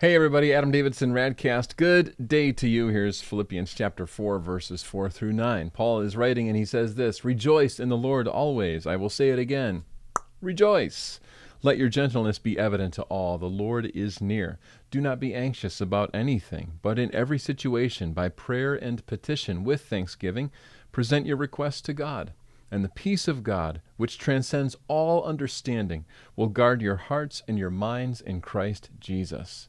Hey everybody, Adam Davidson, RadCast. Good day to you. Here's Philippians chapter 4, verses 4 through 9. Paul is writing and he says this, "Rejoice in the Lord always. I will say it again. Rejoice. Let your gentleness be evident to all. The Lord is near. Do not be anxious about anything, but in every situation, by prayer and petition, with thanksgiving, present your requests to God. And the peace of God, which transcends all understanding, will guard your hearts and your minds in Christ Jesus."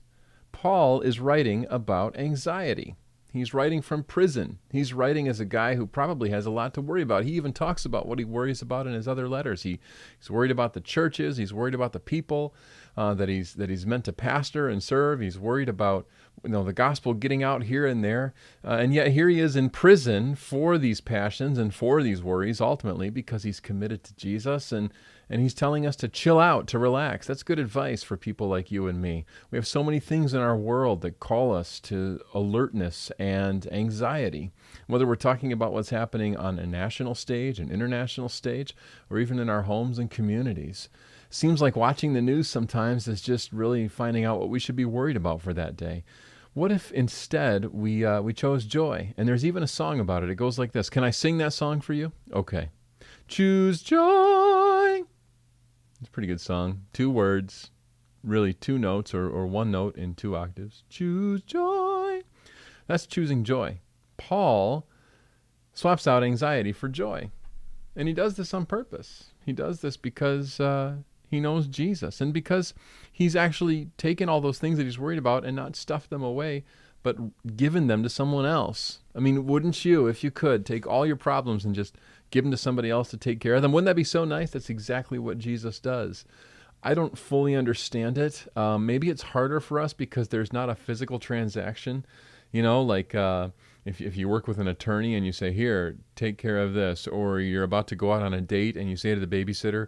Paul is writing about anxiety. He's writing from prison. He's writing as a guy who probably has a lot to worry about. He even talks about what he worries about in his other letters. He's worried about the churches. He's worried about the people that he's meant to pastor and serve. He's worried about the gospel getting out here and there. And yet here he is in prison for these passions and for these worries, ultimately because he's committed to Jesus. And he's telling us to chill out, to relax. That's good advice for people like you and me. We have so many things in our world that call us to alertness and anxiety. Whether we're talking about what's happening on a national stage, an international stage, or even in our homes and communities. Seems like watching the news sometimes is just really finding out what we should be worried about for that day. What if instead we chose joy? And there's even a song about it. It goes like this. Can I sing that song for you? Okay. Choose joy. It's a pretty good song. 2 words, really 2 notes or 1 note in 2 octaves. Choose joy. That's choosing joy. Paul swaps out anxiety for joy. And he does this on purpose. He does this because he knows Jesus and because he's actually taken all those things that he's worried about and not stuffed them away, but given them to someone else. I mean, wouldn't you, if you could, take all your problems and just give them to somebody else to take care of them? Wouldn't that be so nice? That's exactly what Jesus does. I don't fully understand it. Maybe it's harder for us because there's not a physical transaction. If you work with an attorney and you say, here, take care of this, or you're about to go out on a date and you say to the babysitter,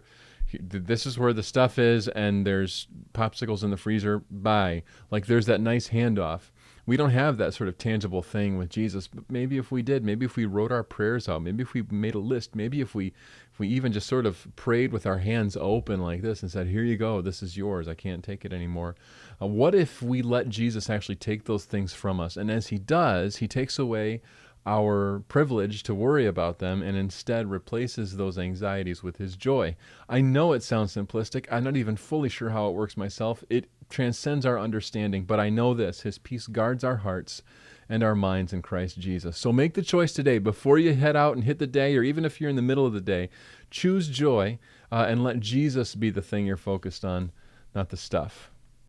this is where the stuff is and there's popsicles in the freezer, bye. Like there's that nice handoff. We don't have that sort of tangible thing with Jesus, but maybe if we did, maybe if we wrote our prayers out, maybe if we made a list, maybe if we even just sort of prayed with our hands open like this and said, here you go, this is yours, I can't take it anymore. What if we let Jesus actually take those things from us? And as he does, he takes away our privilege to worry about them and instead replaces those anxieties with his joy. I know it sounds simplistic. I'm not even fully sure how it works myself. It transcends our understanding, but I know this: his peace guards our hearts and our minds in Christ Jesus. So make the choice today before you head out and hit the day, or even if you're in the middle of the day, choose joy and let Jesus be the thing you're focused on, not the stuff.